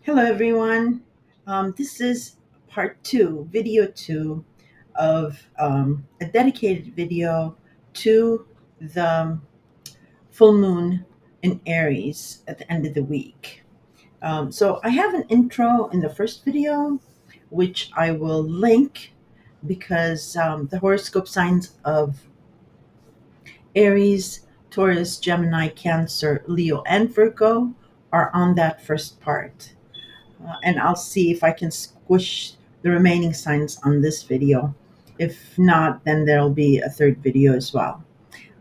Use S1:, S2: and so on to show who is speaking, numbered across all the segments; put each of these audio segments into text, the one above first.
S1: Hello, everyone. This is part two, video two of a dedicated video to the full moon in Aries at the end of the week. So I have an intro in the first video, which I will link because the horoscope signs of Aries, Taurus, Gemini, Cancer, Leo, and Virgo are on that first part. And I'll see if I can squish the remaining signs on this video. If not, then there'll be a third video as well.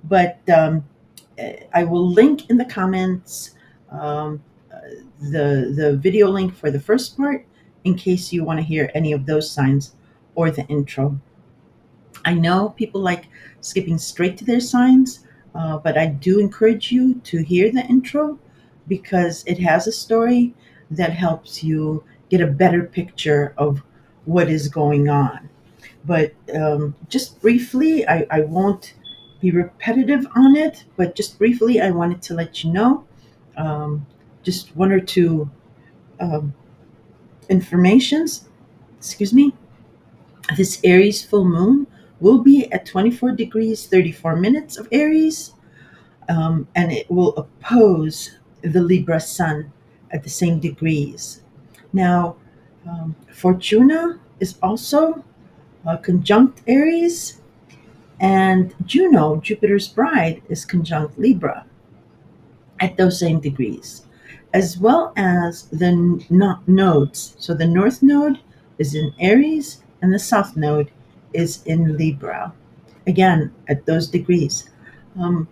S1: But I will link in the comments um, the video link for the first part in case you want to hear any of those signs or the intro. I know people like skipping straight to their signs, but I do encourage you to hear the intro because it has a story that helps you get a better picture of what is going on. But just briefly, I won't be repetitive on it, but just briefly, I wanted to let you know um, just one or two um, informations. Excuse me. This Aries full moon will be at 24 degrees 34 minutes of Aries, and it will oppose the Libra sun at the same degrees. Now, Fortuna is also conjunct Aries, and Juno, Jupiter's bride, is conjunct Libra at those same degrees, as well as the nodes. So the north node is in Aries, and the south node is in Libra, again at those degrees. Um,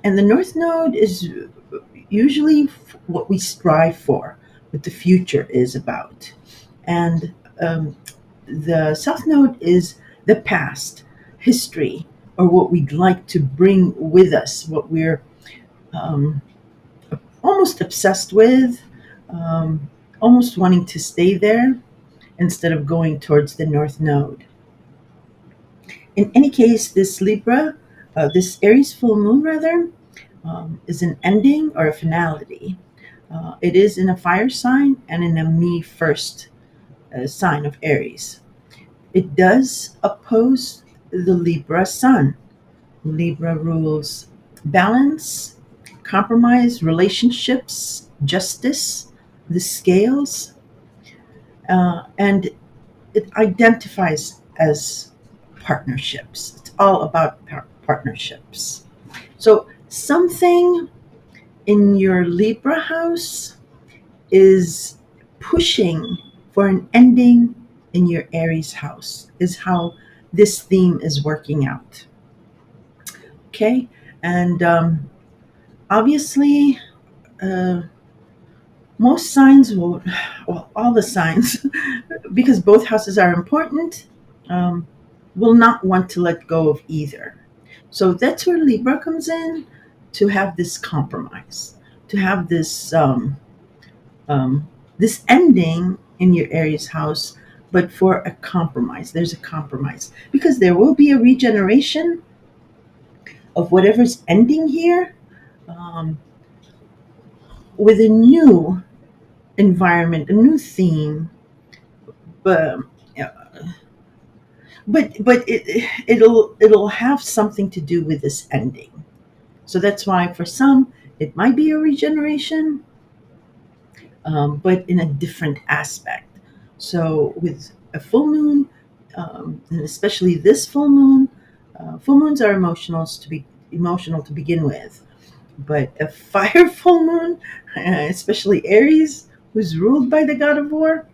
S1: and the north node is usually what we strive for, what the future is about. And the south node is the past, history, or what we'd like to bring with us, what we're um, almost obsessed with, um, almost wanting to stay there instead of going towards the north node. In any case, this Aries full moon rather, is an ending or a finality. It is in a fire sign and in a me first sign of Aries. It does oppose the Libra sun. Libra rules balance, compromise, relationships, justice, the scales, and it identifies as partnerships. It's all about partnerships. So, something in your Libra house is pushing for an ending in your Aries house, is how this theme is working out. Okay? And obviously, uh, most signs will, well, all the signs, because both houses are important, um, will not want to let go of either. So that's where Libra comes in, to have this compromise, to have um, this ending in your Aries house, but for a compromise. There's a compromise because there will be a regeneration of whatever's ending here, um, with a new environment, a new theme, but yeah, but it'll have something to do with this ending. So that's why for some it might be a regeneration, but in a different aspect. So with a full moon, and especially this full moons are emotional to begin with. But a fire full moon, especially Aries, who's ruled by the god of war,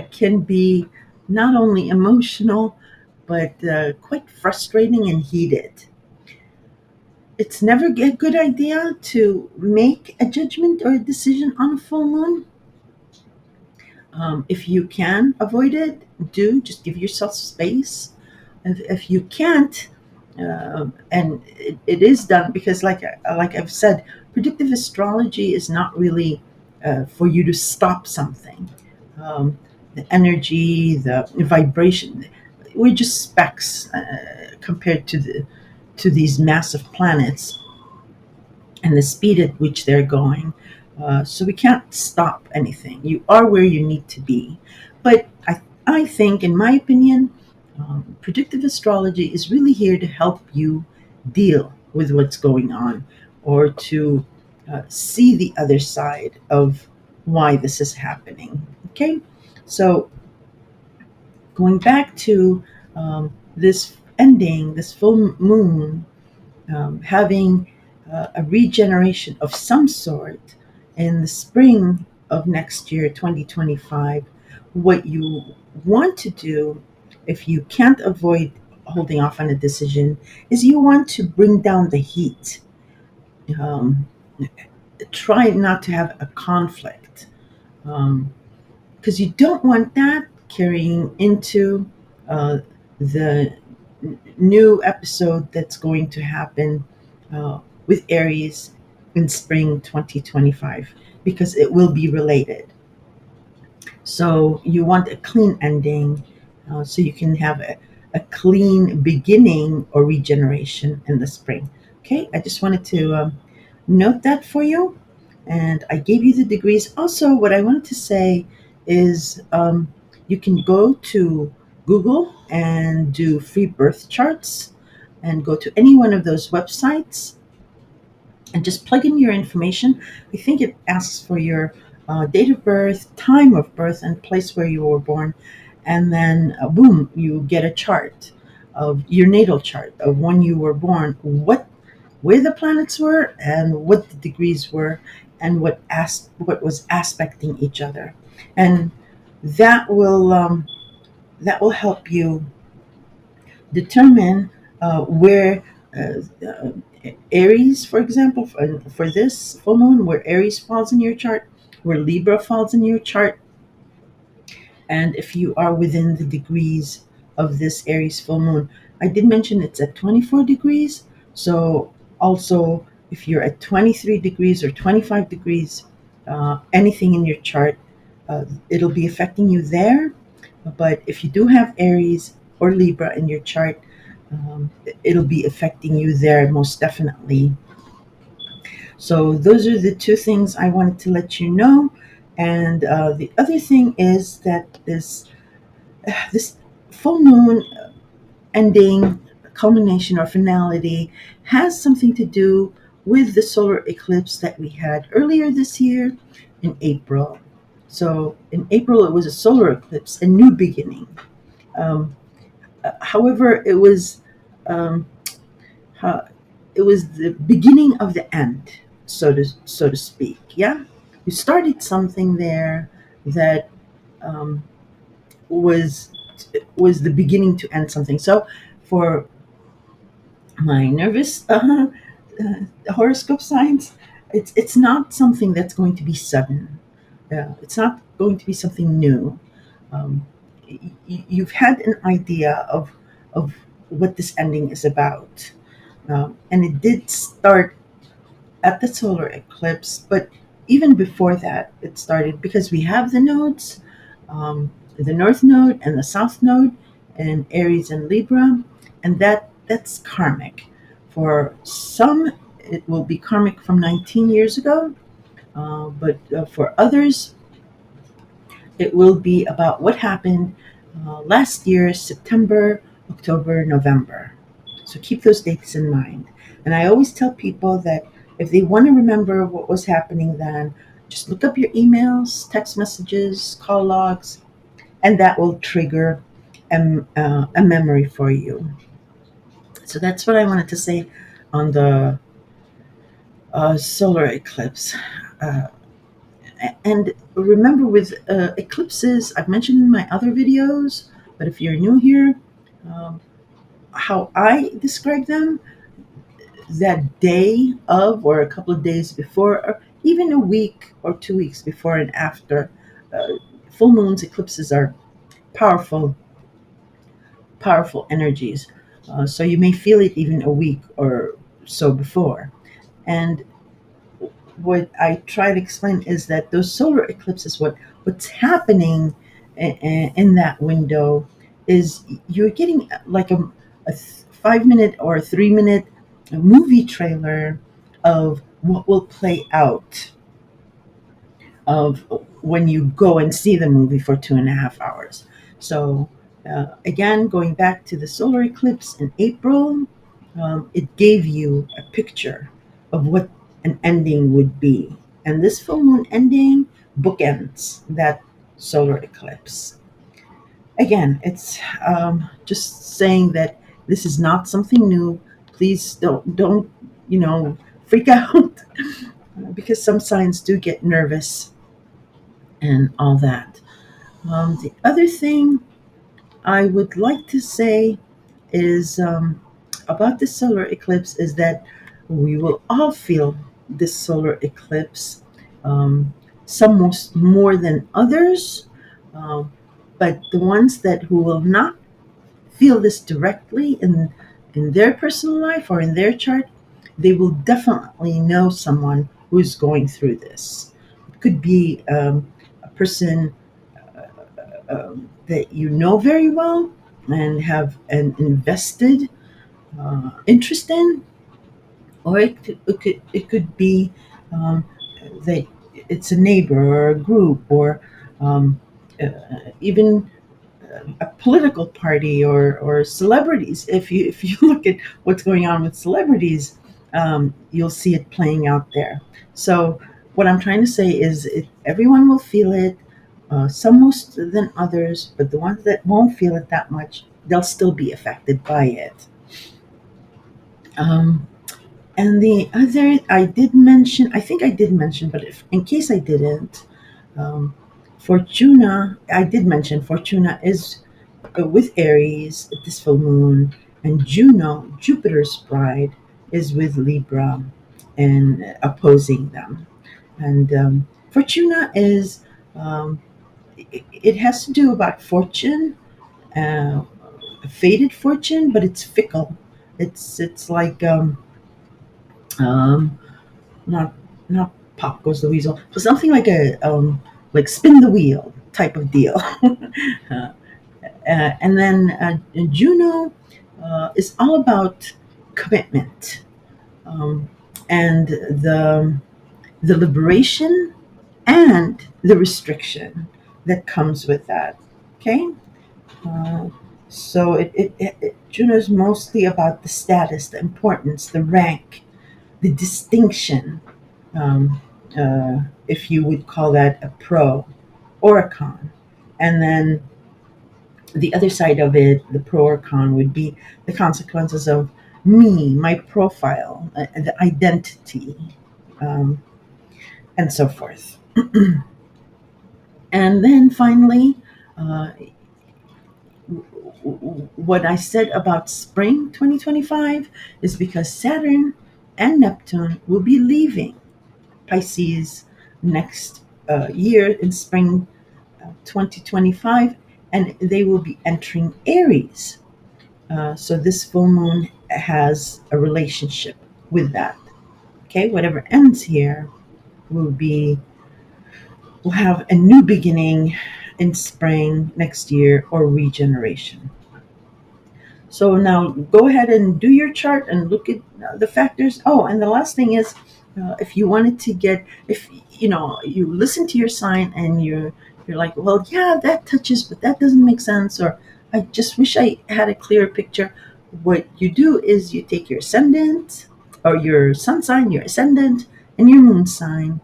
S1: can be not only emotional but quite frustrating and heated. It's never a good idea to make a judgment or a decision on a full moon. If you can avoid it, do just give yourself space. If you can't, and it is done because, like I've said, predictive astrology is not really for you to stop something. The energy, the vibration, we're just specks compared to these massive planets and the speed at which they're going. So we can't stop anything. You are where you need to be. But I think, in my opinion, predictive astrology is really here to help you deal with what's going on, or to see the other side of why this is happening. Okay? So going back to this ending, this full moon, having a regeneration of some sort in the spring of next year, 2025, what you want to do, if you can't avoid holding off on a decision, is you want to bring down the heat. Um, Try not to have a conflict, because you don't want that carrying into uh, the new episode that's going to happen uh, with Aries in spring 2025, because it will be related. So you want a clean ending, so you can have a clean beginning or regeneration in the spring. Okay, I just wanted to note that for you. And I gave you the degrees. Also, what I wanted to say is you can go to Google and do free birth charts, and go to any one of those websites and just plug in your information. I think it asks for your date of birth, time of birth, and place where you were born. And then, boom, you get a chart of your natal chart of when you were born, where the planets were, and what the degrees were, and what was aspecting each other. And that will help you determine where uh, Aries, for example, for this full moon, where Aries falls in your chart, where Libra falls in your chart, and if you are within the degrees of this Aries full moon. I did mention it's at 24 degrees, so also if you're at 23 degrees or 25 degrees, anything in your chart, it'll be affecting you there. But if you do have Aries or Libra in your chart, it'll be affecting you there most definitely. So those are the two things I wanted to let you know. And the other thing is that this full moon ending, culmination, or finality has something to do with the solar eclipse that we had earlier this year in April. So in April, it was a solar eclipse, a new beginning. Um, However, um, uh, it was the beginning of the end, so to speak. Yeah, you started something there that um, was was the beginning to end something. So for my nervous horoscope signs, it's not something that's going to be sudden. It's not going to be something new. Um, you've had an idea of what this ending is about, and it did start at the solar eclipse, but even before that, it started because we have the nodes, the North Node and the South Node, and Aries and Libra, and that's karmic. For some, it will be karmic from 19 years ago, but for others, it will be about what happened last year, September, October, November. So keep those dates in mind. And I always tell people that if they want to remember what was happening then, just look up your emails, text messages, call logs, and that will trigger a memory for you. So that's what I wanted to say on the solar eclipse. Uh, and remember, with eclipses, I've mentioned in my other videos, but if you're new here, um, how I describe them, that day of, or a couple of days before, or even a week or 2 weeks before and after. Full moons, eclipses are powerful, powerful energies. So you may feel it even a week or so before. And what I try to explain is that those solar eclipses, what's happening in that window is you're getting like a 5 minute or a 3 minute movie trailer of what will play out of when you go and see the movie for 2.5 hours. So, again, going back to the solar eclipse in April, it gave you a picture of what an ending would be. And this full moon ending bookends that solar eclipse. Again, it's just saying that this is not something new. Please don't freak out because some signs do get nervous and all that. The other thing I would like to say is about the solar eclipse is that we will all feel this solar eclipse, some most more than others, um, but the ones that who will not feel this directly in their personal life or in their chart, they will definitely know someone who's going through this. It could be a person that you know very well and have an invested interest in, or it could be that it's a neighbor or a group or um, uh, even a political party or celebrities. If you look at what's going on with celebrities, you'll see it playing out there. So what I'm trying to say is, everyone will feel it, some most than others, but the ones that won't feel it that much, they'll still be affected by it. Um, and the other, I think I did mention, but if in case I didn't, um, Fortuna, I did mention Fortuna is with Aries, this full moon, and Juno, Jupiter's bride, is with Libra and opposing them. And Fortuna is, um, it has to do about fortune, uh, faded fortune, but it's fickle. It's like um, not not pop goes the weasel, so something like a like spin the wheel type of deal. And then Juno is all about commitment, um, and the liberation and the restriction that comes with that. Okay, uh, so Juno is mostly about the status, the importance, the rank, the distinction. Um, if you would call that a pro or a con, and then the other side of it, the pro or con, would be the consequences of me, my profile, the identity, um, and so forth. And then finally, uh, what I said about spring 2025 is because Saturn and Neptune will be leaving Pisces next year in spring 2025, and they will be entering Aries. So this full moon has a relationship with that. Okay, whatever ends here will be will have a new beginning in spring next year or regeneration. So now go ahead and do your chart and look at the factors. Oh, and the last thing is, if you wanted to get, if you listen to your sign and you're like, well, yeah, that touches, but that doesn't make sense, or I just wish I had a clearer picture. What you do is you take your ascendant or your sun sign, your ascendant, and your moon sign,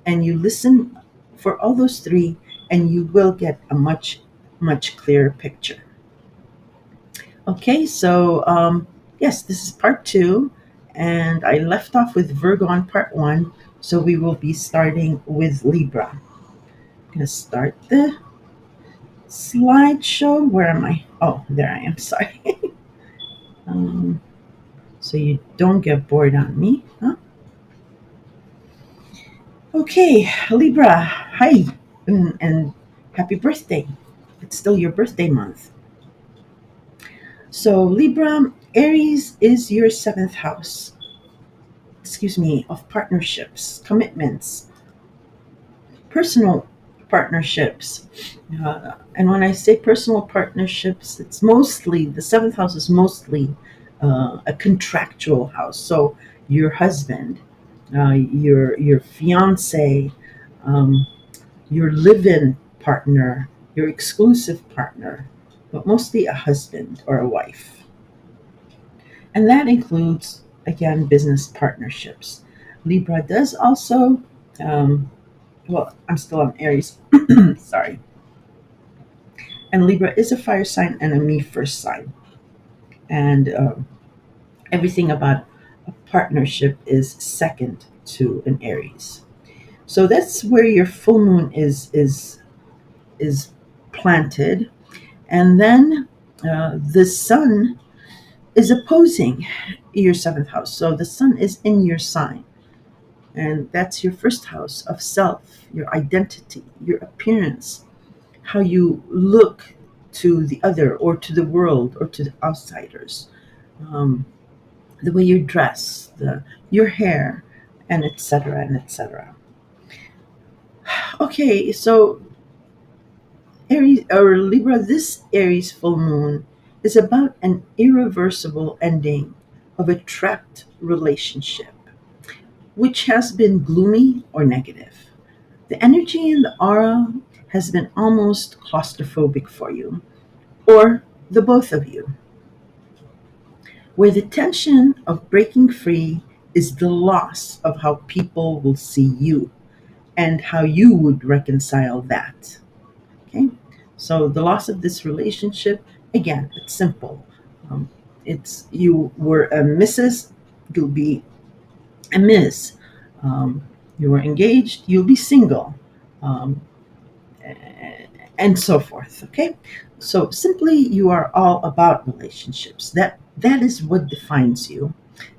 S1: and you listen for all those three, and you will get a much clearer picture. Okay, so yes, this is part two, and I left off with Virgo on part one, so we will be starting with Libra. I'm going to start the slideshow. Where am I? Oh, there I am. Sorry. um, so you don't get bored on me, huh? Okay, Libra, hi, and happy birthday. It's still your birthday month. So, Libra, Aries is your seventh house, of partnerships, commitments, personal partnerships. And when I say personal partnerships, it's mostly, the seventh house is mostly a contractual house. So your husband, your fiance, um, your live-in partner, your exclusive partner, but mostly a husband or a wife. And that includes, again, business partnerships. Libra does also, um, well, I'm still on Aries, sorry. And Libra is a fire sign and a me first sign. And everything about a partnership is second to an Aries. So that's where your full moon is planted, and then the sun is opposing your seventh house. So the sun is in your sign, and that's your first house of self, your identity, your appearance, how you look to the other or to the world or to the outsiders, um, the way you dress, your hair, and etc. and etc. Okay, so Aries or Libra, this Aries full moon is about an irreversible ending of a trapped relationship, which has been gloomy or negative. The energy in the aura has been almost claustrophobic for you, or the both of you, where the tension of breaking free is the loss of how people will see you and how you would reconcile that. Okay, so the loss of this relationship, again, it's simple. Um, it's you were a Mrs., you'll be a Ms. Um, you were engaged, you'll be single, um, and so forth. Okay, so simply you are all about relationships. That is what defines you.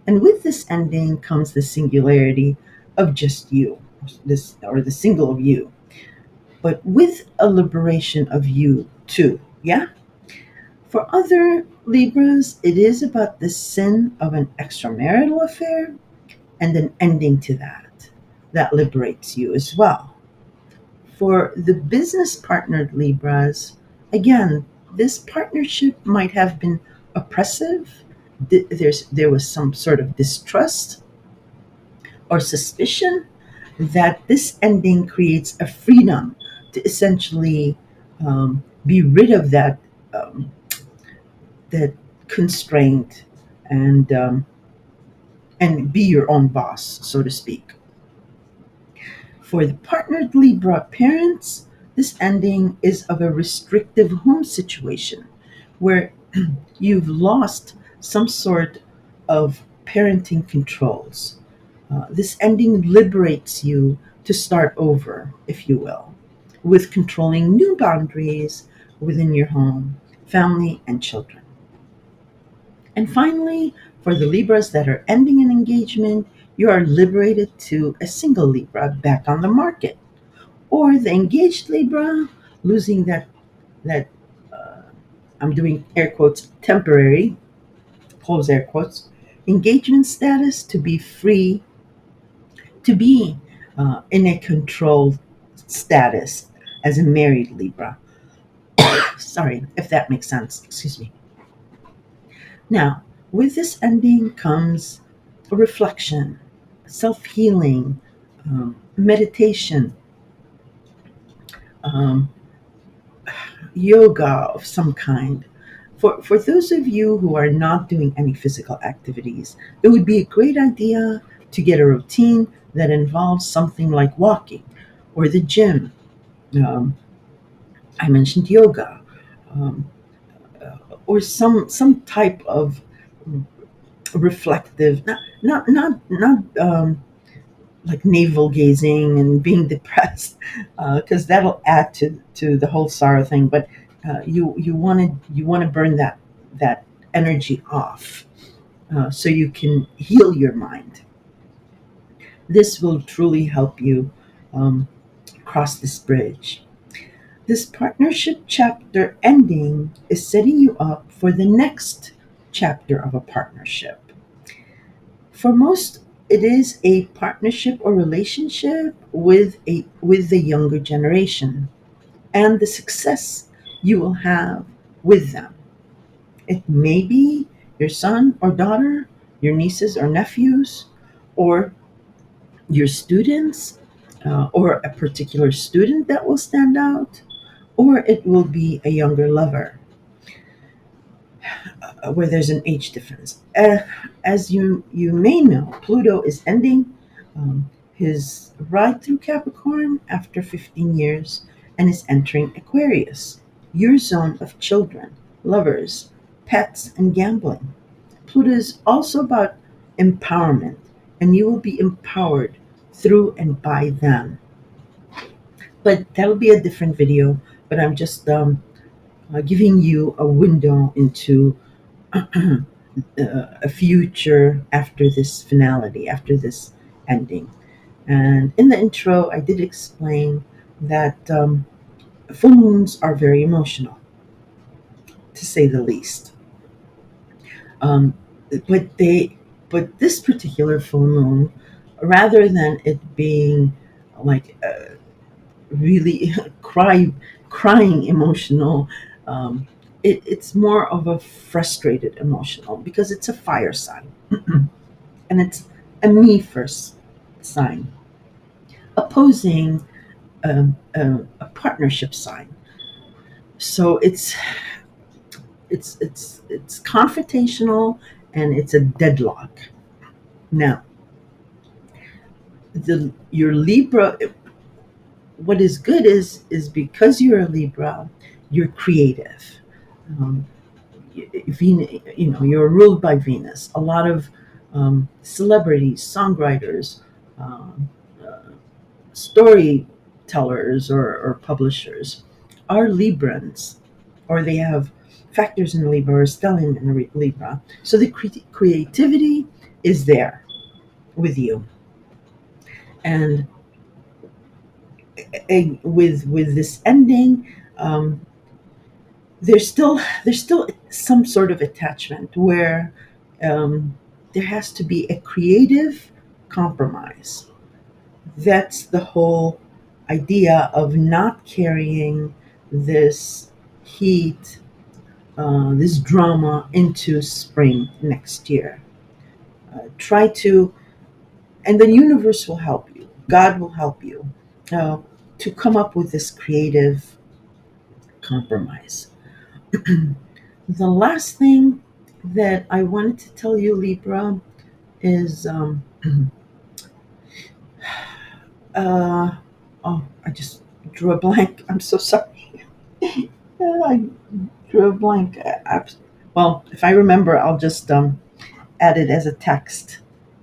S1: And with this ending comes the singularity of just you, this or the single of you, but with a liberation of you too. Yeah? For other Libras, it is about the sin of an extramarital affair and an ending to that liberates you as well. For the business partnered Libras, again, this partnership might have been oppressive. There was some sort of distrust or suspicion that this ending creates a freedom to essentially be rid of um, that constraint and be your own boss, so to speak. For the partnered Libra parents, this ending is of a restrictive home situation where you've lost some sort of parenting controls. This ending liberates you to start over, if you will, with controlling new boundaries within your home, family, and children. And finally, for the Libras that are ending an engagement, you are liberated to a single Libra back on the market, or the engaged Libra losing that uh, I'm doing air quotes temporary, close air quotes, engagement status to be free to be in a controlled status as a married Libra. Sorry if that makes sense. Excuse me. Now, with this ending comes a reflection, self healing, meditation, um, yoga of some kind. For those of you who are not doing any physical activities, it would be a great idea to get a routine that involves something like walking or the gym. Um, I mentioned yoga, um, or some type of reflective, not like navel gazing and being depressed, because that'll add to the whole sorrow thing. But you want to burn that energy off, so you can heal your mind. This will truly help you um, cross this bridge. This partnership chapter ending is setting you up for the next chapter of a partnership. For most, it is a partnership or relationship with the younger generation and the success you will have with them. It may be your son or daughter, your nieces or nephews, or your students, or a particular student that will stand out, or it will be a younger lover where there's an age difference. As you may know, Pluto is ending his ride through Capricorn after 15 years and is entering Aquarius, your zone of children, lovers, pets, and gambling. Pluto is also about empowerment, and you will be empowered through and by them. But that'll be a different video. But I'm just giving you a window into a future after this finality, after this ending. And in the intro, I did explain that full moons are very emotional, to say the least. Um, but this particular full moon, rather than it being like really crying emotional, um, it's more of a frustrated emotional because it's a fire sign and it's a me first sign opposing a partnership sign. So it's confrontational and it's a deadlock. Now, your Libra, what is good is because you're a Libra, you're creative. Um, you're ruled by Venus. A lot of celebrities, songwriters, um, uh, storytellers, or publishers are Librans, or they have factors in Libra or stellium in Libra. So the creativity is there with you, and with this ending, um, there's still some sort of attachment where there has to be a creative compromise. That's the whole idea of not carrying this heat, this drama into spring next year. Try to, and the universe will help you. God will help you uh, to come up with this creative compromise. The last thing that I wanted to tell you, Libra, is uh, oh, I just drew a blank. I'm so sorry. I drew a blank. Well, if I remember, I'll just add it as a text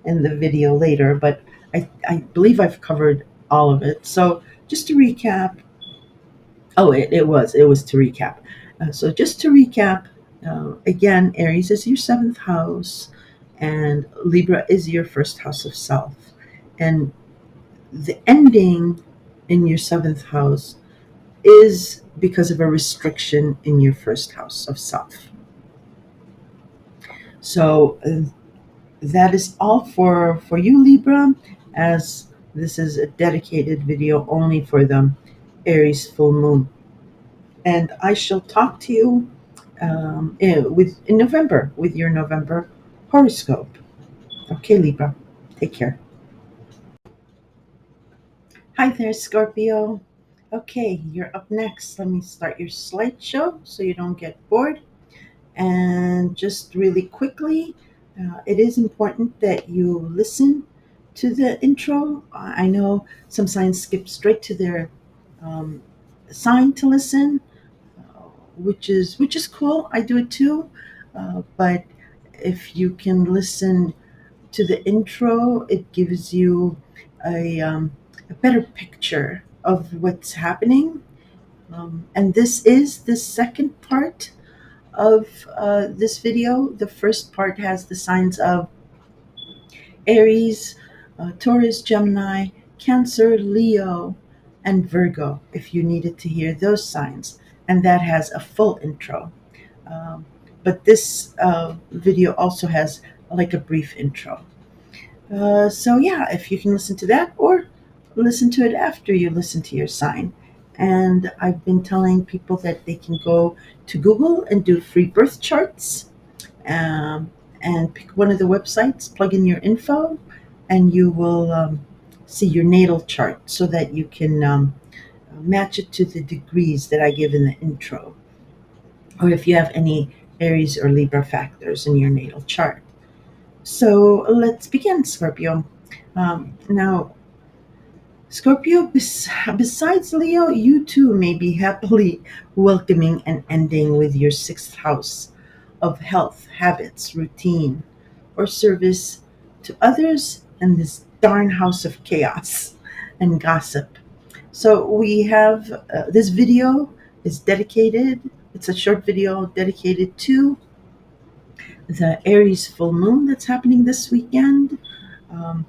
S1: in the video later. But I believe I've covered all of it. So just to recap, oh, it was to recap. So just to recap, again, Aries is your seventh house, and Libra is your first house of self. And the ending in your seventh house is because of a restriction in your first house of self. So that is all for you, Libra, as this is a dedicated video only for the Aries full moon. And I shall talk to you in November with your November horoscope. Okay, Libra, take care. Hi there, Scorpio. Okay, you're up next. Let me start your slideshow so you don't get bored. And just really quickly, it is important that you listen to the intro. I know some signs skip straight to their um, sign to listen, which is cool. I do it too, but if you can listen to the intro, it gives you a better picture of what's happening. And this is the second part of this video. The first part has the signs of Aries, Taurus, Gemini, Cancer, Leo, and Virgo, if you needed to hear those signs. And that has a full intro. Um, but this video also has like a brief intro. So yeah, if you can listen to that or listen to it after you listen to your sign. And I've been telling people that they can go to Google and do free birth charts, um, and pick one of the websites, plug in your info, and you will see your natal chart so that you can match it to the degrees that I give in the intro, or if you have any Aries or Libra factors in your natal chart. So let's begin, Scorpio. Now, Scorpio, besides Leo, you too may be happily welcoming an ending with your sixth house of health, habits, routine, or service to others, and this darn house of chaos and gossip. So we have this video is dedicated, it's a short video dedicated to the Aries full moon that's happening this weekend. Um,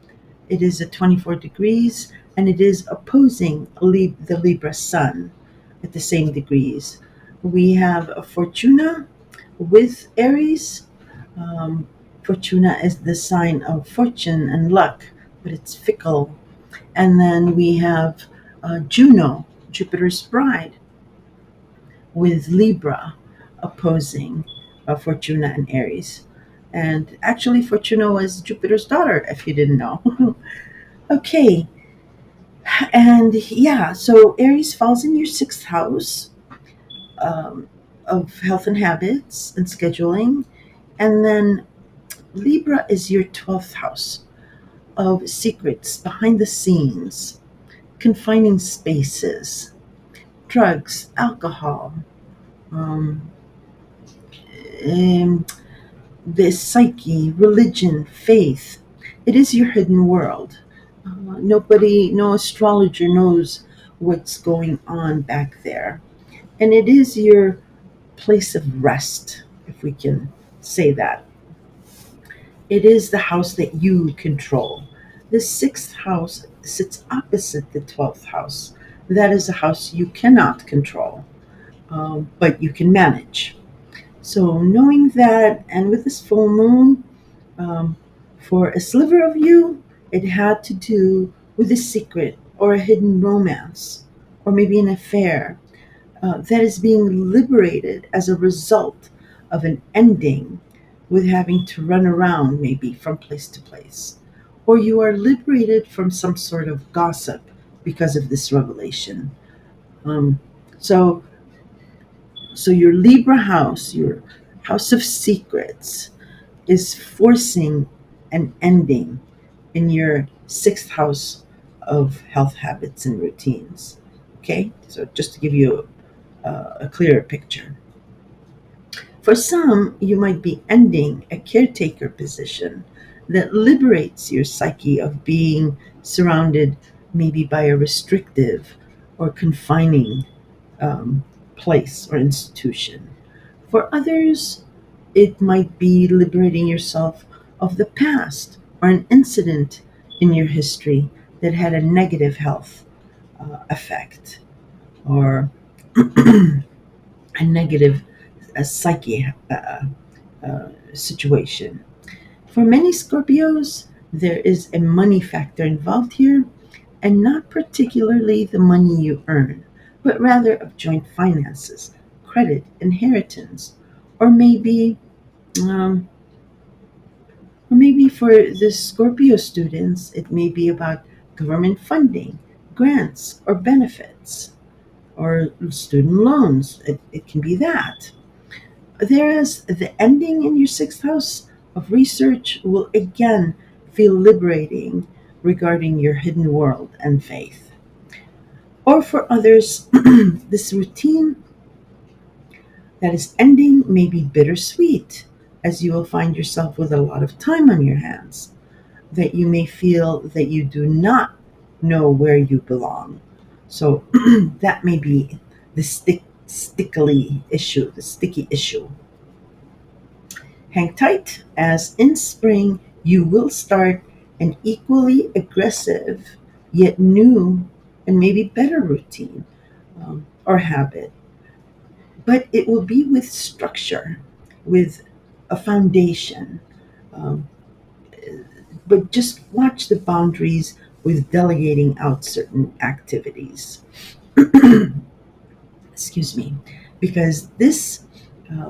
S1: it is at 24 degrees and it is opposing the Libra sun at the same degrees. We have a Fortuna with Aries. Um, Fortuna is the sign of fortune and luck, but it's fickle. And then we have Juno, Jupiter's bride, with Libra opposing Fortuna and Aries. And actually, Fortuna was Jupiter's daughter, if you didn't know. Okay, and yeah, so Aries falls in your sixth house um, of health and habits and scheduling. And then Libra is your 12th house of secrets behind the scenes, confining spaces, drugs, alcohol, um, um, the psyche, religion, faith. It is your hidden world. No astrologer knows what's going on back there. And it is your place of rest, if we can say that. It is the house that you control. The sixth house sits opposite the 12th house. That is a house you cannot control, but you can manage. So, knowing that, and with this full moon, um, for a sliver of you, it had to do with a secret or a hidden romance, or maybe an affair that is being liberated as a result of an ending with having to run around maybe from place to place. Or you are liberated from some sort of gossip because of this revelation. Um, so, so your Libra house, your house of secrets, is forcing an ending in your sixth house of health habits and routines. Okay, so just to give you a clearer picture. For some, you might be ending a caretaker position that liberates your psyche of being surrounded maybe by a restrictive or confining um, place or institution. For others, it might be liberating yourself of the past or an incident in your history that had a negative health effect or a negative psyche situation. For many Scorpios, there is a money factor involved here, and not particularly the money you earn, but rather of joint finances, credit, inheritance, or um, maybe for the Scorpio students, it may be about government funding, grants, or benefits, or student loans. It can be that. Whereas the ending in your sixth house of research will again feel liberating regarding your hidden world and faith. Or for others, this routine that is ending may be bittersweet, as you will find yourself with a lot of time on your hands, that you may feel that you do not know where you belong. So that may be the sticky issue. Hang tight, as in spring you will start an equally aggressive yet new and maybe better routine or habit. But it will be with structure, with a foundation. Um, but just watch the boundaries with delegating out certain activities. Excuse me. Because this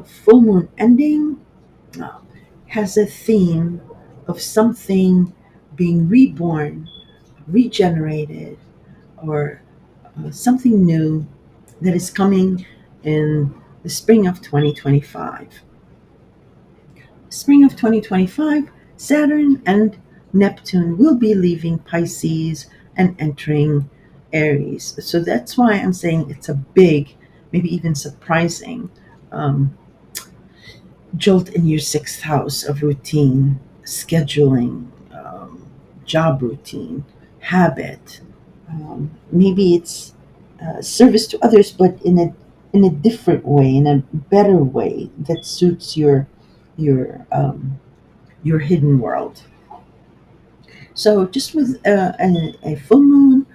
S1: full moon ending uh, has a theme of something being reborn regenerated, or something new that is coming in the spring of 2025. Spring of 2025, Saturn and Neptune will be leaving Pisces and entering Aries. So that's why I'm saying it's a big, maybe even surprising um, jolt in your sixth house of routine, scheduling, job routine, habit. Maybe it's service to others, but in a different way, in a better way that suits your your hidden world. So just with a full moon,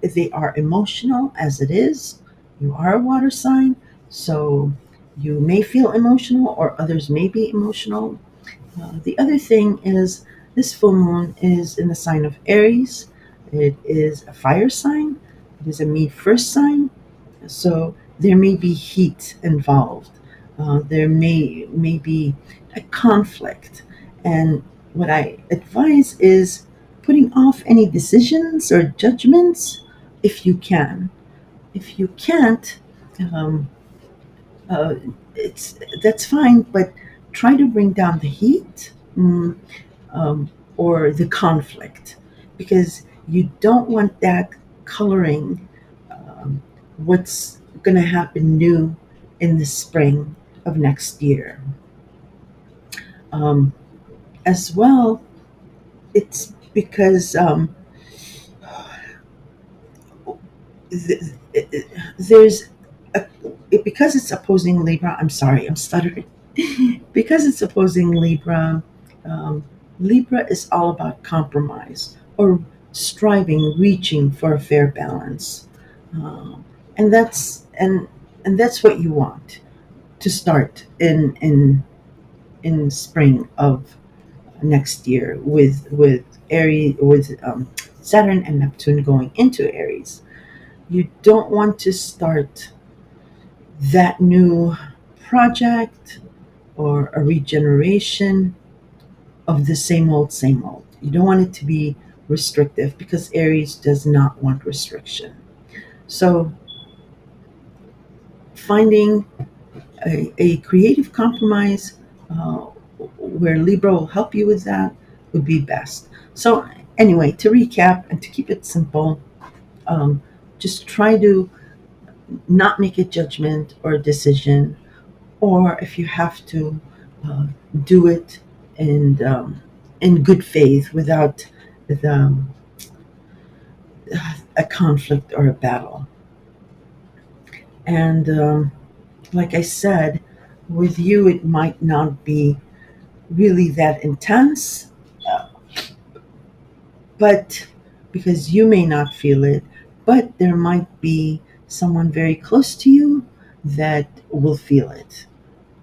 S1: if they are emotional as it is, you are a water sign, so you may feel emotional, or others may be emotional. The other thing is this full moon is in the sign of Aries. It is a fire sign. It is a me first sign. So there may be heat involved. There may be a conflict. And what I advise is putting off any decisions or judgments if you can. If you can't, um, uh, it's that's fine, but try to bring down the heat, or the conflict, because you don't want that coloring what's going to happen new in the spring of next year. Um, as well, it's because there's a, because it's opposing Libra. I'm sorry, I'm stuttering. Because it's opposing Libra, um, Libra is all about compromise or striving, reaching for a fair balance, um, and that's what you want to start in spring of next year with Aries, with Saturn and Neptune going into Aries. You don't want to start that new project or a regeneration of the same old, same old. You don't want it to be restrictive because Aries does not want restriction. So, finding a creative compromise where Libra will help you with that would be best. So, anyway, to recap and to keep it simple, um, just try to not make a judgment or a decision, or if you have to, uh, do it in in good faith without the, a conflict or a battle. And like I said, with you, it might not be really that intense, uh, but because you may not feel it, but there might be someone very close to you that will feel it,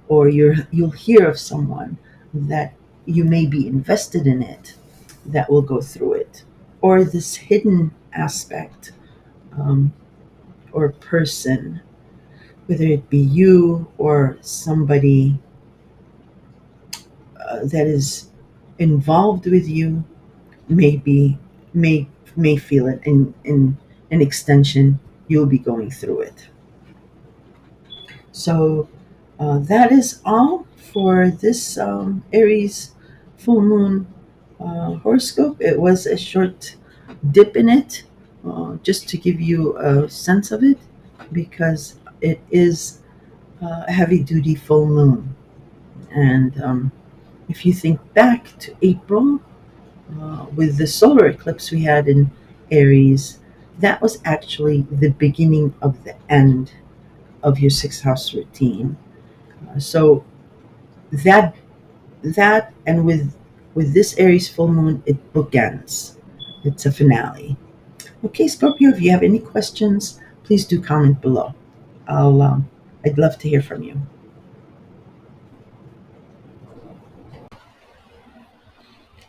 S1: or you'll hear of someone that you may be invested in it that will go through it, or this hidden aspect, um, or person, whether it be you or somebody that is involved with you, may be may may feel it, in an extension you'll be going through it. So that is all for this Aries full moon horoscope. It was a short dip in it, just to give you a sense of it, because it is a heavy duty full moon. And if you think back to April, with the solar eclipse we had in Aries, that was actually the beginning of the end of your sixth house routine. So that and with this Aries full moon, it bookends. It's a finale. Okay, Scorpio, if you have any questions, please do comment below. I'd love to hear from you.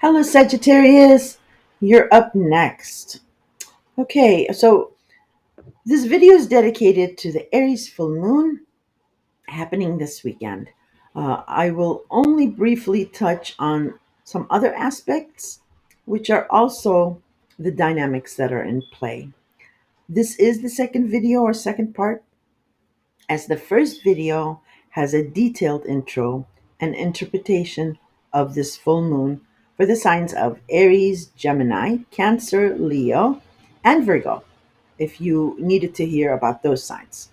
S1: Hello, Sagittarius. You're up next. Okay, so this video is dedicated to the Aries full moon happening this weekend. I will only briefly touch on some other aspects, which are also the dynamics that are in play. This is the second video or second part, as the first video has a detailed intro and interpretation of this full moon for the signs of Aries, Gemini, Cancer, Leo, and Virgo, if you needed to hear about those signs.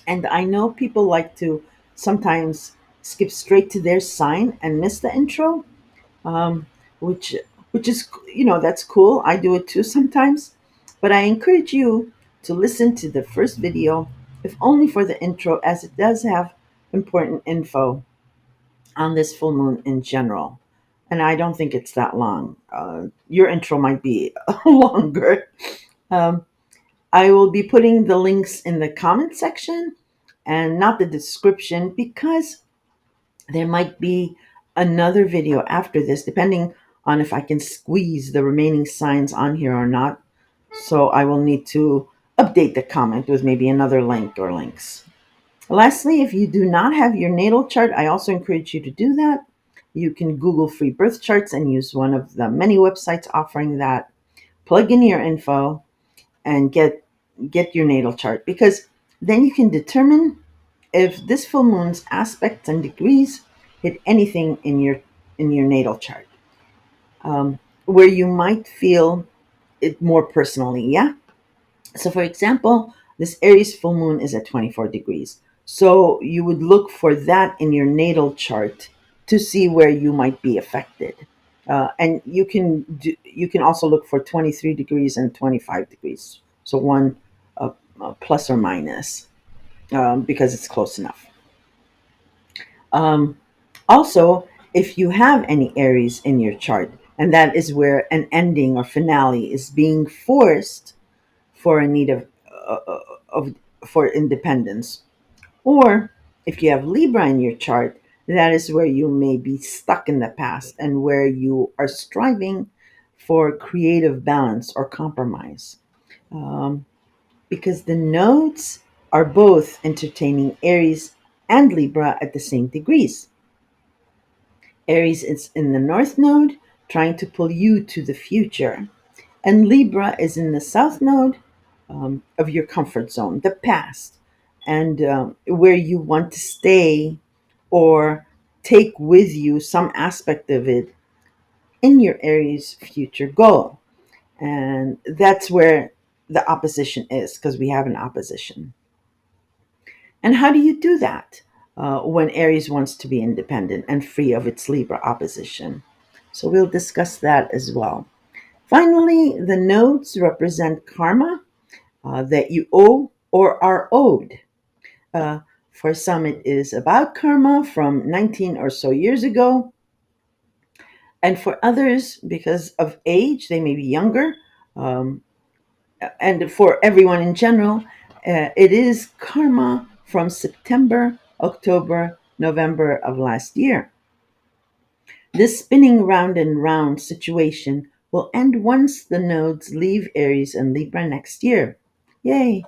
S1: And I know people like to sometimes skip straight to their sign and miss the intro, um, which which is, that's cool. I do it too sometimes, but I encourage you to listen to the first video, if only for the intro, as it does have important info on this full moon in general. And I don't think it's that long. Your intro might be longer. Um, I will be putting the links in the comment section and not the description, because there might be another video after this, depending on if I can squeeze the remaining signs on here or not. So I will need to update the comment with maybe another link or links. Lastly, if you do not have your natal chart, I also encourage you to do that. You can Google free birth charts and use one of the many websites offering that. Plug in your info and get your natal chart, because then you can determine if this full moon's aspects and degrees hit anything in your natal chart, where you might feel it more personally. Yeah. So, for example, this Aries full moon is at 24 degrees. So you would look for that in your natal chart to see where you might be affected. And you can also look for 23 degrees and 25 degrees. So one plus or minus, because it's close enough. Um, Also, if you have any Aries in your chart, and that is where an ending or finale is being forced for a need of for independence, or if you have Libra in your chart, that is where you may be stuck in the past and where you are striving for creative balance or compromise. Um, because the nodes are both entertaining Aries and Libra at the same degrees. Aries is in the North Node, trying to pull you to the future. And Libra is in the South Node, of your comfort zone, the past, and where you want to stay or take with you some aspect of it in your Aries future goal. And that's where the opposition is, because we have an opposition. And how do you do that when Aries wants to be independent and free of its Libra opposition? So we'll discuss that as well. Finally, the nodes represent karma that you owe or are owed. Uh, for some, it is about karma from 19 or so years ago. And for others, because of age, they may be younger. Um, and for everyone in general, it is karma from September, October, November of last year. This spinning round and round situation will end once the nodes leave Aries and Libra next year. Yay!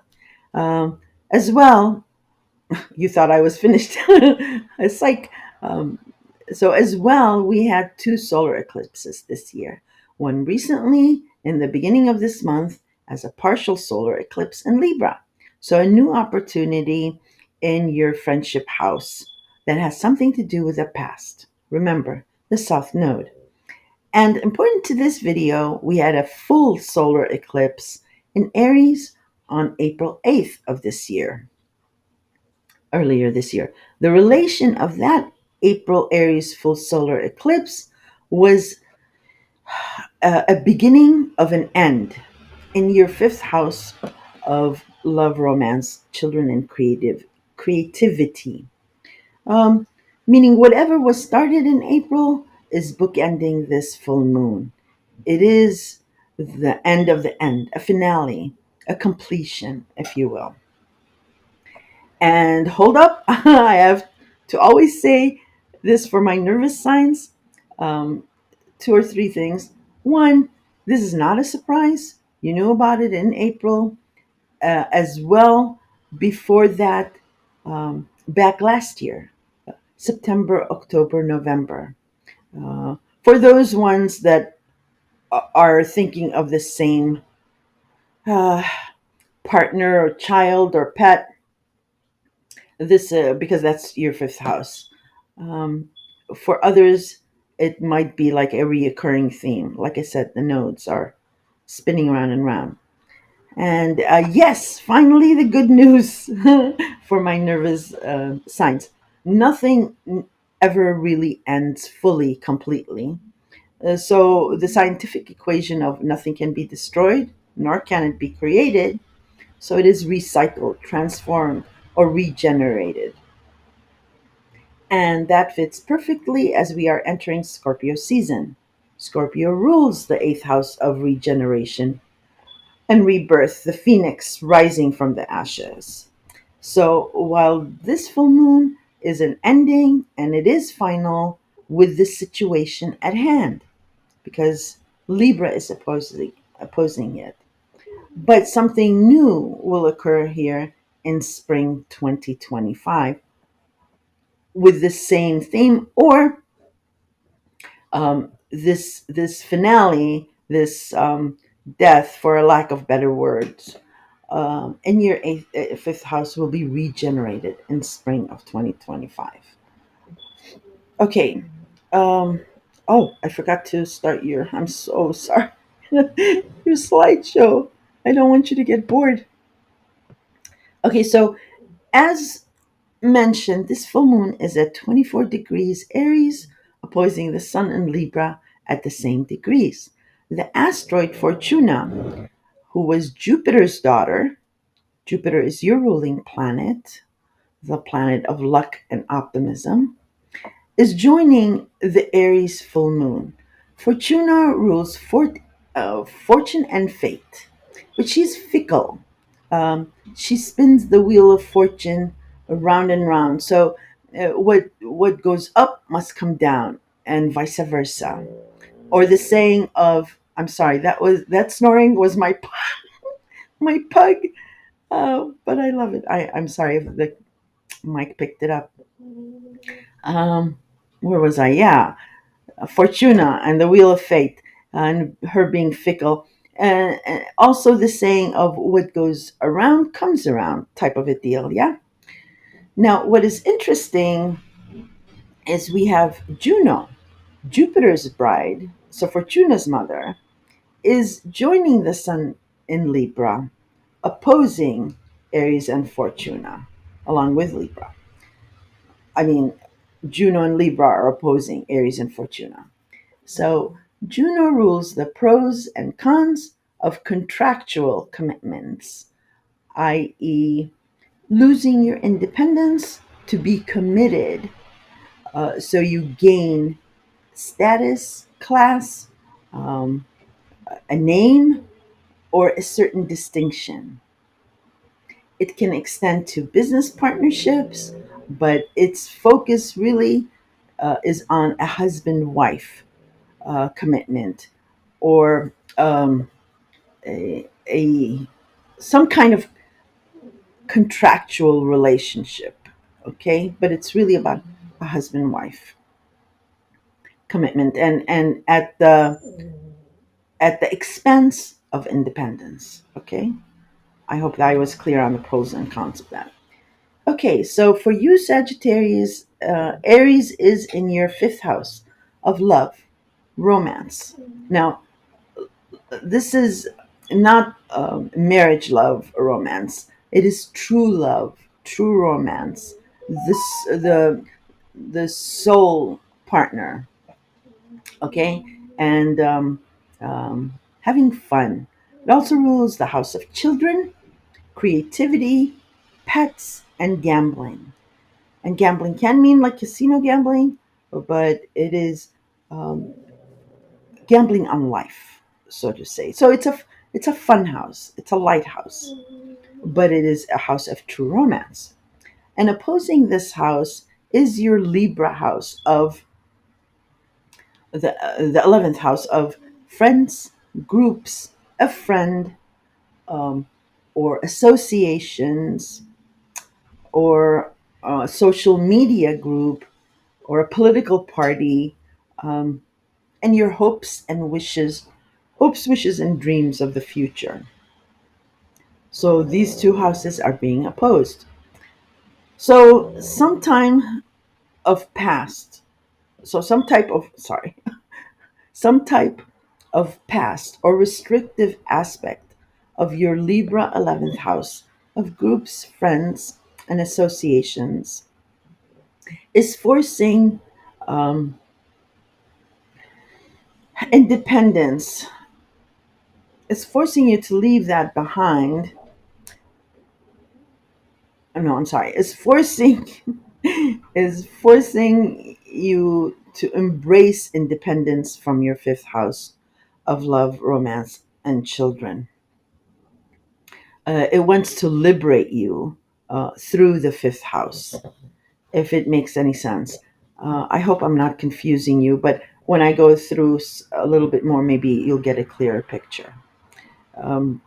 S1: Um, as well, you thought I was finished. It's like, um, so as well, we had two solar eclipses this year. One recently in the beginning of this month as a partial solar eclipse in Libra. So a new opportunity in your friendship house that has something to do with the past. Remember, the South Node. And important to this video, we had a full solar eclipse in Aries on April 8th of this year, earlier this year. The relation of that April Aries full solar eclipse was a beginning of an end in your fifth house of love, romance, children, and creativity. Um, Meaning whatever was started in April is bookending this full moon. It is the end of the end, a finale, a completion, if you will. And hold up, I have to always say this for my nervous signs. Um, Two or three things. One, this is not a surprise. You knew about it in April, as well before that, back last year, September, October, November. For those ones that are thinking of the same uh, partner or child or pet, this because that's your fifth house. Um, for others, it might be like a reoccurring theme. Like I said, the nodes are spinning around and round. And yes, finally, the good news for my nervous signs. Nothing ever really ends fully, completely. So, the scientific equation of nothing can be destroyed, nor can it be created. So, it is recycled, transformed, or regenerated. And that fits perfectly as we are entering Scorpio season. Scorpio rules the eighth house of regeneration and rebirth, the phoenix rising from the ashes. So while this full moon is an ending and it is final with this situation at hand, because Libra is opposing it. But something new will occur here in spring 2025 with the same theme, or this finale, this death, for a lack of better words, in your fifth house will be regenerated in spring of 2025. Okay. Um, oh, I forgot to start your. I'm so sorry. Your slideshow. I don't want you to get bored. Okay, so as mentioned, this full moon is at 24 degrees Aries, opposing the Sun in Libra at the same degrees. The asteroid Fortuna, who was Jupiter's daughter, Jupiter is your ruling planet, the planet of luck and optimism, is joining the Aries full moon. Fortuna rules fortune and fate, but she's fickle. She spins the wheel of fortune round and round. So what goes up must come down, and vice versa. Or the saying of, I'm sorry, that snoring was my pug, but I love it. I'm sorry if the mic picked it up. Um, where was I? Yeah, Fortuna and the Wheel of Fate, and her being fickle. And also the saying of what goes around comes around type of a deal, yeah? Now, what is interesting is we have Juno, Jupiter's bride, so Fortuna's mother, is joining the sun in Libra, opposing Aries and Fortuna, along with Libra. I mean, Juno and Libra are opposing Aries and Fortuna. So Juno rules the pros and cons of contractual commitments, i.e., losing your independence to be committed, so you gain status, class, um, a name, or a certain distinction. It can extend to business partnerships, but its focus really is on a husband wife commitment, or a some kind of contractual relationship. Okay, but it's really about a husband wife commitment, and at the expense of independence. Okay, I hope that I was clear on the pros and cons of that. Okay, so for you, Sagittarius, Aries is in your fifth house of love, romance. Now, this is not marriage love or romance. It is true love, true romance. This the soul partner. Okay, and having fun. It also rules the house of children, creativity, pets, and gambling. And gambling can mean like casino gambling, but it is um, gambling on life, so to say. So it's a fun house. It's a lighthouse, but it is a house of true romance. And opposing this house is your Libra house of the 11th house of friends, groups, a friend, um, or associations, or a social media group, or a political party, um, and your hopes and wishes hopes, wishes, and dreams of the future. So these two houses are being opposed. So sometime of past, so some type of past or restrictive aspect of your Libra 11th house of groups, friends, and associations is forcing um, independence. It's forcing you to leave that behind. No, I'm sorry. It's forcing is forcing you to embrace independence from your fifth house of love, romance, and children. It wants to liberate you through the fifth house, if it makes any sense. I hope I'm not confusing you, but when I go through a little bit more, maybe you'll get a clearer picture. Um,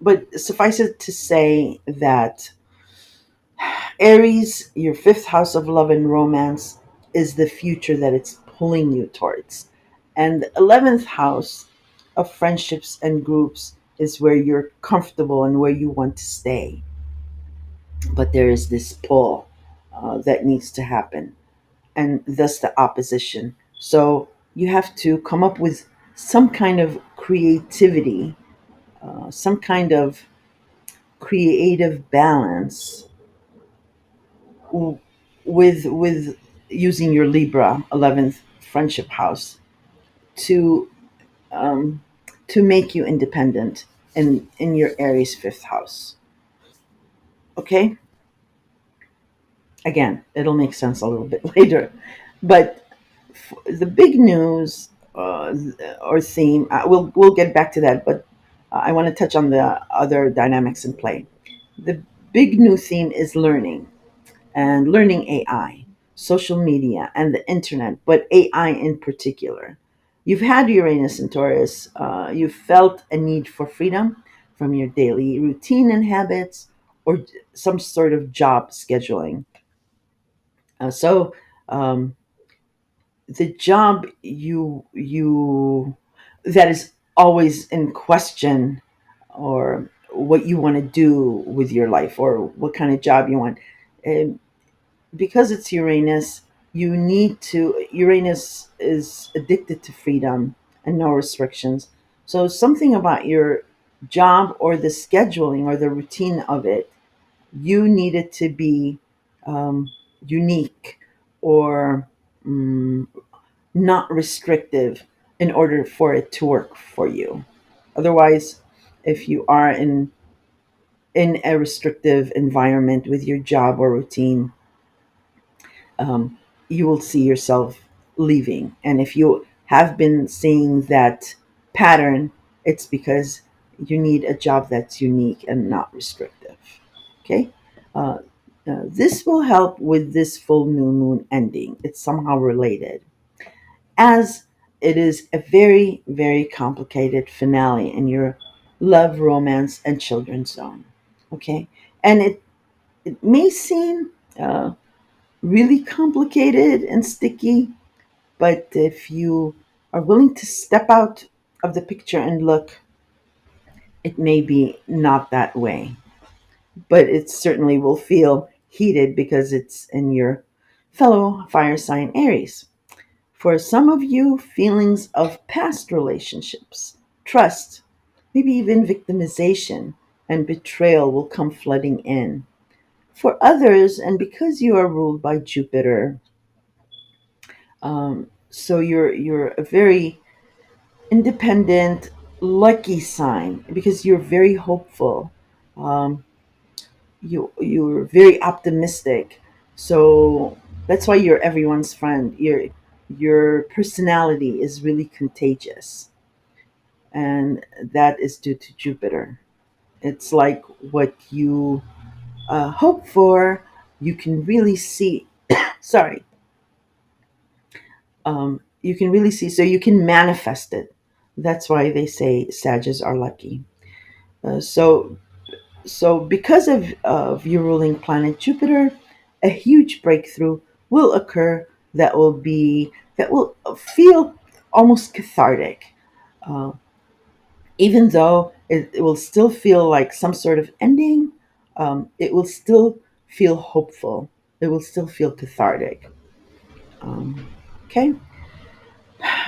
S1: but suffice it to say that Aries, your fifth house of love and romance, is the future that it's pulling you towards. And the 11th house of friendships and groups is where you're comfortable and where you want to stay. But there is this pull that needs to happen, and thus the opposition. So you have to come up with some kind of creativity, some kind of creative balance with using your Libra 11th friendship house to um, to make you independent in your Aries fifth house. Okay, again, it'll make sense a little bit later, but the big news or theme, we'll get back to that, but I want to touch on the other dynamics in play. The big new theme is learning and learning AI, social media, and the internet, but AI in particular. You've had Uranus and Taurus. You've felt a need for freedom from your daily routine and habits, or some sort of job scheduling. So the job you that is always in question, or what you want to do with your life, or what kind of job you want. Um, because it's Uranus, Uranus is addicted to freedom and no restrictions. So something about your job or the scheduling or the routine of it, you need it to be um, unique or mm, not restrictive in order for it to work for you. Otherwise, if you are in a restrictive environment with your job or routine, um, you will see yourself leaving. And if you have been seeing that pattern, it's because you need a job that's unique and not restrictive. Okay? Uh, this will help with this full new moon ending. It's somehow related, as it is a very, very complicated finale in your love, romance, and children's zone. Okay? And it may seem really complicated and sticky, but if you are willing to step out of the picture and look, it may be not that way. But it certainly will feel heated because it's in your fellow fire sign Aries. For some of you, feelings of past relationships, trust, maybe even victimization and betrayal will come flooding in. For others, and because you are ruled by Jupiter, so you're a very independent, lucky sign because you're very hopeful. Um, you're very optimistic, so that's why you're everyone's friend. Your personality is really contagious, and that is due to Jupiter. It's like what you hope for, you can really see. Sorry, you can really see, so you can manifest it. That's why they say Sages are lucky. So because of your ruling planet Jupiter, a huge breakthrough will occur that will feel almost cathartic. Even though it will still feel like some sort of ending, it will still feel hopeful. It will still feel cathartic. Um, okay,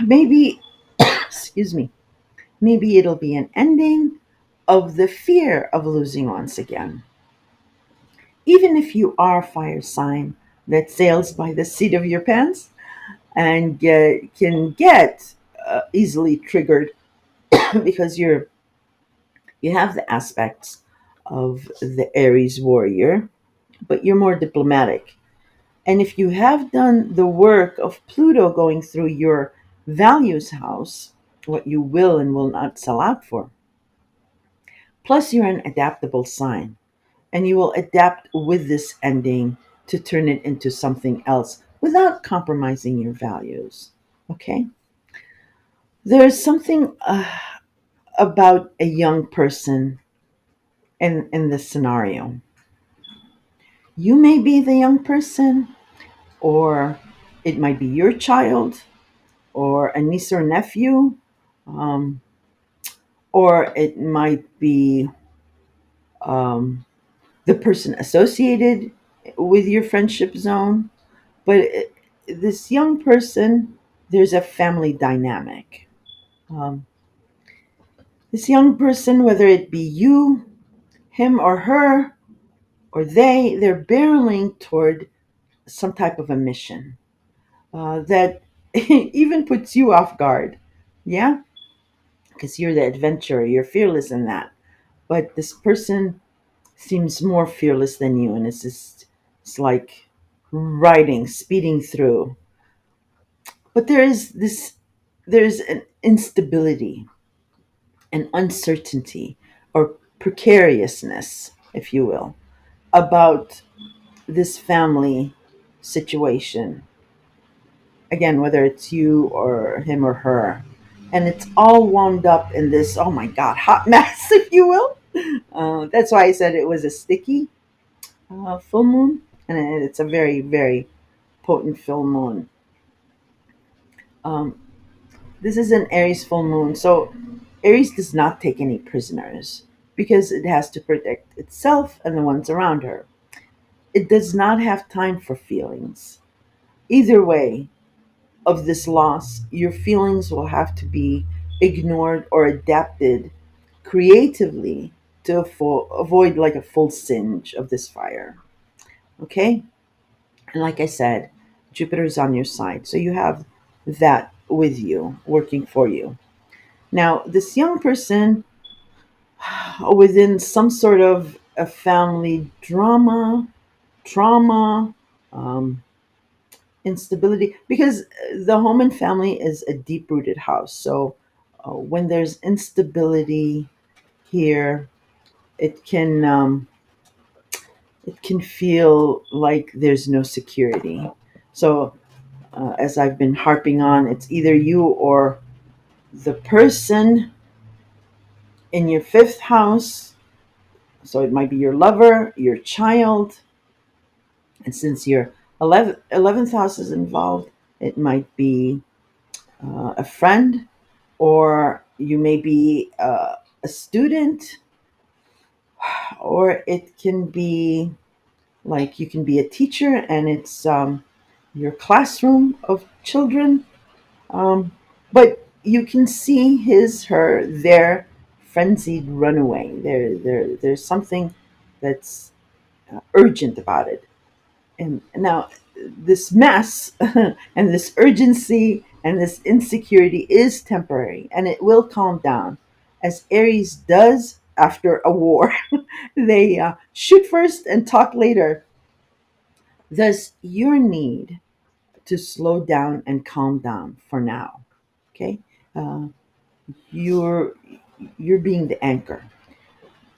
S1: maybe, excuse me, maybe it'll be an ending of the fear of losing once again. Even if you are a fire sign that sails by the seat of your pants and can get easily triggered because you have the aspects of the Aries warrior, but you're more diplomatic. And if you have done the work of Pluto going through your values house, what you will and will not sell out for, plus you're an adaptable sign, and you will adapt with this ending to turn it into something else without compromising your values. Okay? There's something about a young person in this scenario. You may be the young person, or it might be your child, or a niece or nephew, um, or it might be um, the person associated with your friendship zone. But this young person, there's a family dynamic. Um, this young person, whether it be you, him or her, or they're barreling toward some type of a mission that even puts you off guard. Yeah, because you're the adventurer, you're fearless in that. But this person seems more fearless than you, and it's like riding, speeding through. But there's an instability, an uncertainty, or precariousness, if you will, about this family situation. Again, whether it's you or him or her. And it's all wound up in this, oh my God, hot mess, if you will. That's why I said it was a sticky full moon. And it's a very, very potent full moon. Um, this is an Aries full moon. So Aries does not take any prisoners because it has to protect itself and the ones around her. It does not have time for feelings. Either way, of this loss, your feelings will have to be ignored or adapted creatively to avoid like a full singe of this fire. Okay? And like I said, Jupiter's on your side. So you have that with you, working for you. Now, this young person within some sort of a family drama, trauma, um, instability, because the home and family is a deep rooted house. So when there's instability here, it can it can feel like there's no security. So as I've been harping on, it's either you or the person in your fifth house. So it might be your lover, your child, and since your 11th house is involved, it might be a friend, or you may be a student, or it can be like you can be a teacher and it's your classroom of children. But you can see his, her, their frenzied runaway. There's something that's urgent about it. And now this mess and this urgency and this insecurity is temporary and it will calm down as Aries does after a war. They shoot first and talk later. Thus, your need to slow down and calm down for now. Okay, uh, you're you're being the anchor.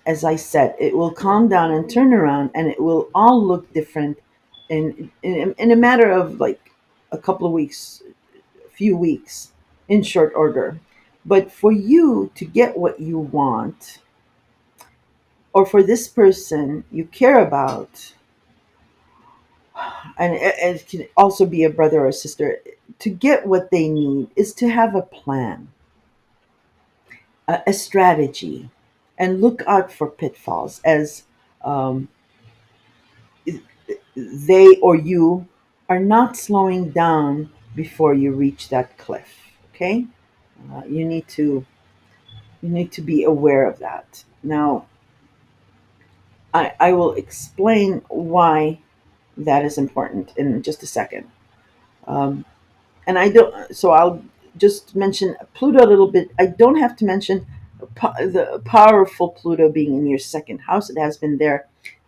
S1: As I said, it will calm down and turn around, and it will all look different in a matter of like a couple of weeks, a few weeks, in short order. But for you to get what you want, or for this person you care about, and it can also be a brother or a sister, to get what they need is to have a plan. a strategy, and look out for pitfalls as um, they or you are not slowing down before you reach that cliff. Okay, you need to be aware of that. Now, I will explain why that is important in just a second. Um, and I don't. So I'll just mention Pluto a little bit. I don't have to mention the powerful Pluto being in your second house. It has been there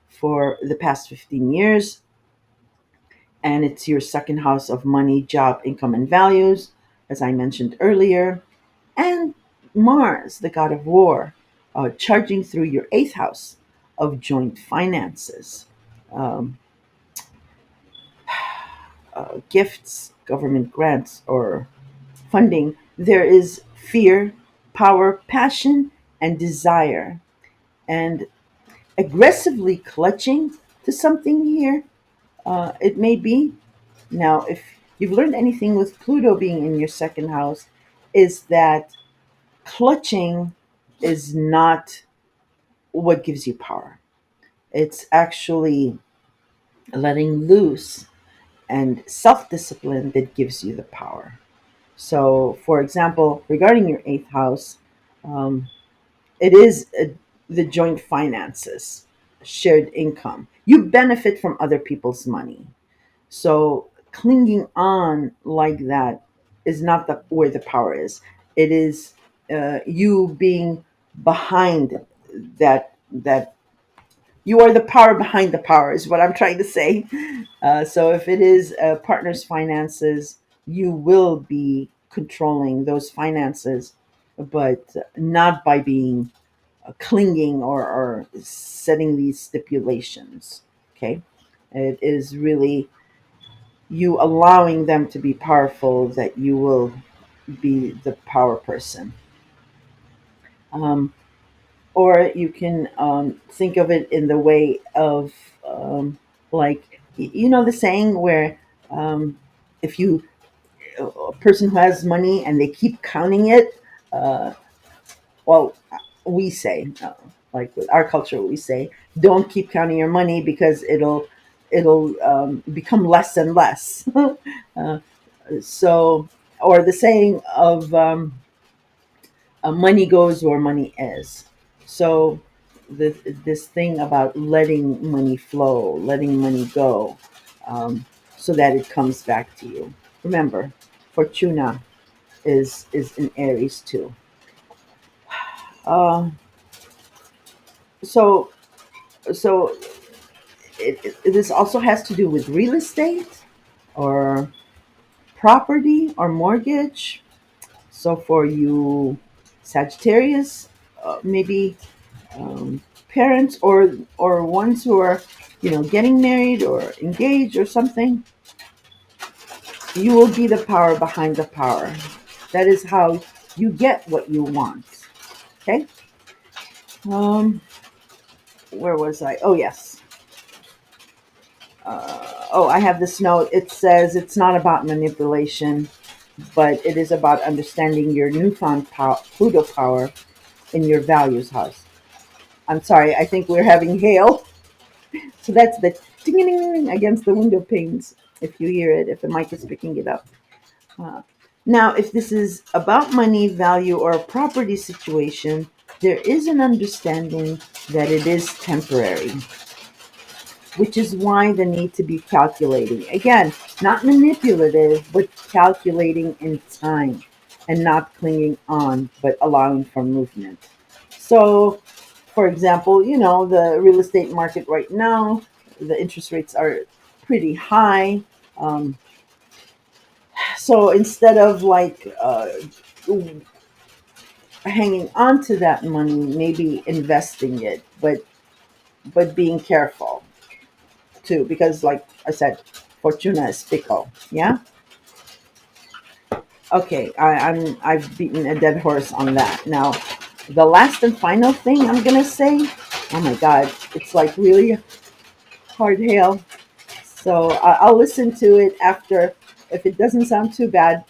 S1: for the past 15 years, and it's your second house of money, job, income, and values, as I mentioned earlier. And Mars, the god of war, charging through your eighth house of joint finances, um, gifts, government grants, or funding. There is fear, power, passion, and desire. And aggressively clutching to something here, it may be. Now, if you've learned anything with Pluto being in your second house, is that clutching is not what gives you power. It's actually letting loose and self discipline that gives you the power. So, for example, regarding your eighth house, um, it is the joint finances, shared income. You benefit from other people's money. So, clinging on like that is not where the power is. It is you being behind that you are the power behind the power is what I'm trying to say. So if it is a partner's finances, you will be controlling those finances, but not by being clinging or setting these stipulations. Okay, it is really you allowing them to be powerful that you will be the power person. Um, or you can think of it in the way of like you know the saying where if you a person who has money and they keep counting it, uh, well, we say like with our culture we say don't keep counting your money because it'll become less and less. uh, so or the saying of money goes where money is. So this thing about letting money flow, letting money go, so that it comes back to you. Remember, Fortuna is in Aries too. Uh, so so this also has to do with real estate or property or mortgage. So for you Sagittarius, maybe parents or ones who are getting married or engaged or something, you will be the power behind the power. That is how you get what you want. Okay. Where was I? Oh yes. Oh, I have this note. It says it's not about manipulation, but it is about understanding your newfound Pluto power in your values house. I'm sorry, I think we're having hail. So that's the ding ding ding against the window panes. If you hear it, if the mic is picking it up. Uh, Now, if this is about money, value, or a property situation, there is an understanding that it is temporary, which is why the need to be calculating. Again, not manipulative, but calculating in time and not clinging on, but allowing for movement. So, for example, the real estate market right now, the interest rates are pretty high. Um, so instead of like hanging on to that money, maybe investing it, but being careful too, because like I said, fortuna is fickle. Yeah. Okay, I've beaten a dead horse on that. Now, the last and final thing I'm gonna say. Oh my God, it's like really hard hail. So I'll listen to it after. If it doesn't sound too bad,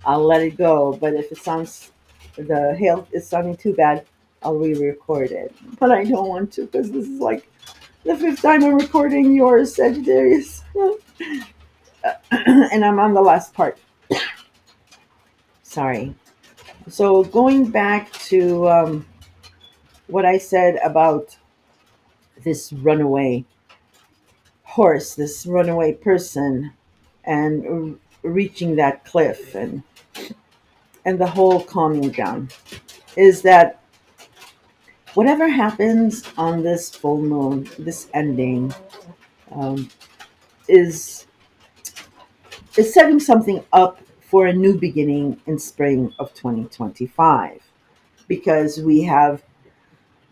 S1: I'll let it go. But if it sounds the hail is sounding too bad, I'll re-record it. But I don't want to because this is like the fifth time I'm recording yours, Sagittarius. And I'm on the last part. Sorry. So going back to what I said about this runaway horse, this runaway person, and reaching that cliff, and the whole calming down, is that whatever happens on this full moon, this ending, um, is setting something up for a new beginning in spring of 2025, because we have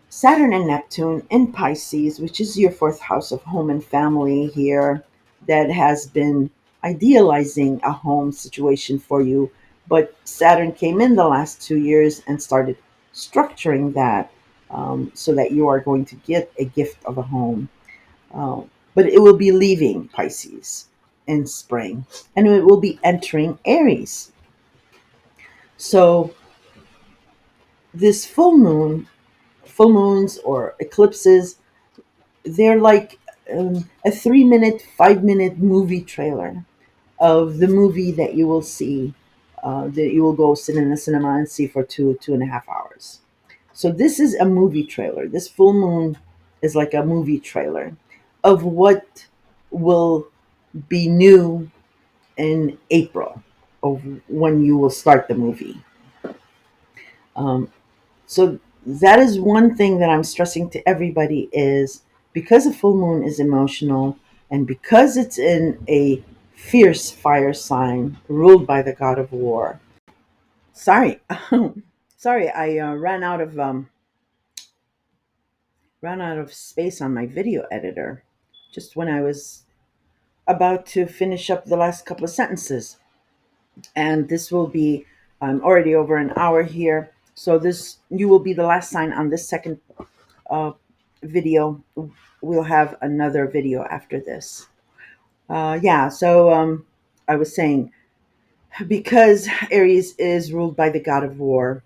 S1: Saturn and Neptune in Pisces, which is your fourth house of home and family here, that has been idealizing a home situation for you. But Saturn came in the last 2 years and started structuring that, so that you are going to get a gift of a home. But it will be leaving Pisces in spring, and it will be entering Aries. So this full moons or eclipses, they're like a 3 minute, 5 minute movie trailer of the movie that you will see, that you will go sit in the cinema and see for 2.5 hours. So this is a movie trailer. This full moon is like a movie trailer of what will be new in April, of when you will start the movie. Um, so that is one thing that I'm stressing to everybody, is because a full moon is emotional, and because it's in a fierce fire sign ruled by the god of war. Sorry, sorry, I ran out of space on my video editor just when I was about to finish up the last couple of sentences. And this will be, I'm already over an hour here. So this, you will be the last sign on this second uh, video. We'll have another video after this. Yeah, so I was saying, because Aries is ruled by the god of war,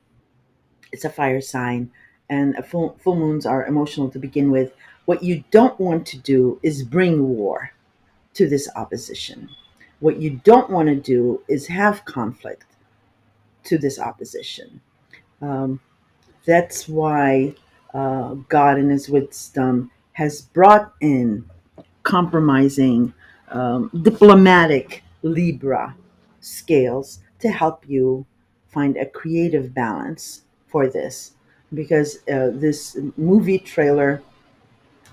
S1: it's a fire sign, and full moons are emotional to begin with. What you don't want to do is bring war to this opposition. What you don't want to do is have conflict to this opposition. Um, that's why God, in His wisdom, has brought in compromising, diplomatic Libra scales to help you find a creative balance for this. Because this movie trailer,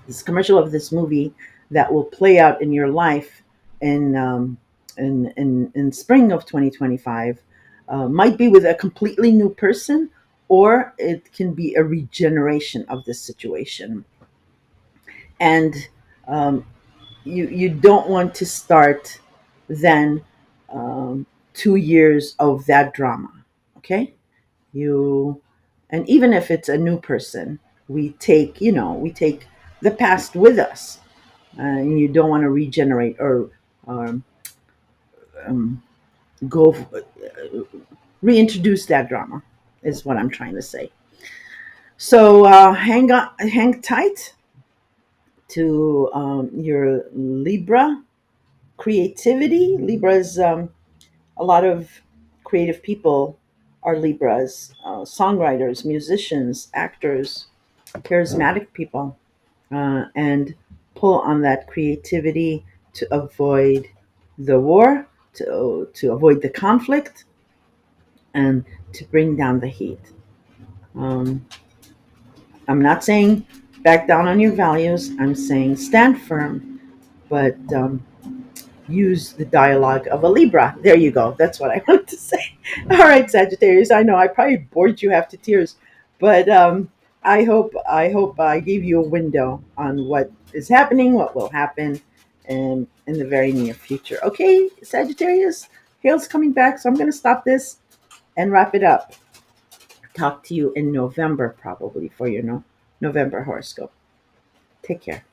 S1: this commercial of this movie that will play out in your life in in spring of 2025, might be with a completely new person, or it can be a regeneration of this situation. And um, you don't want to start then, 2 years of that drama. Okay, you, and even if it's a new person, we take the past with us, and you don't want to regenerate, or um, um, go reintroduce that drama, is what I'm trying to say. So hang on, hang tight to your Libra creativity. Libras, a lot of creative people are Libras, songwriters, musicians, actors, charismatic people, and pull on that creativity to avoid the war, to avoid the conflict, and to bring down the heat. Um, I'm not saying back down on your values. I'm saying stand firm, but use the dialogue of a Libra. There you go. That's what I wanted to say. All right, Sagittarius. I know I probably bored you half to tears, but I hope I gave you a window on what is happening, what will happen, in the very near future. Okay, Sagittarius. Hail's coming back, so I'm going to stop this and wrap it up. Talk to you in November, probably, for your November horoscope. Take care.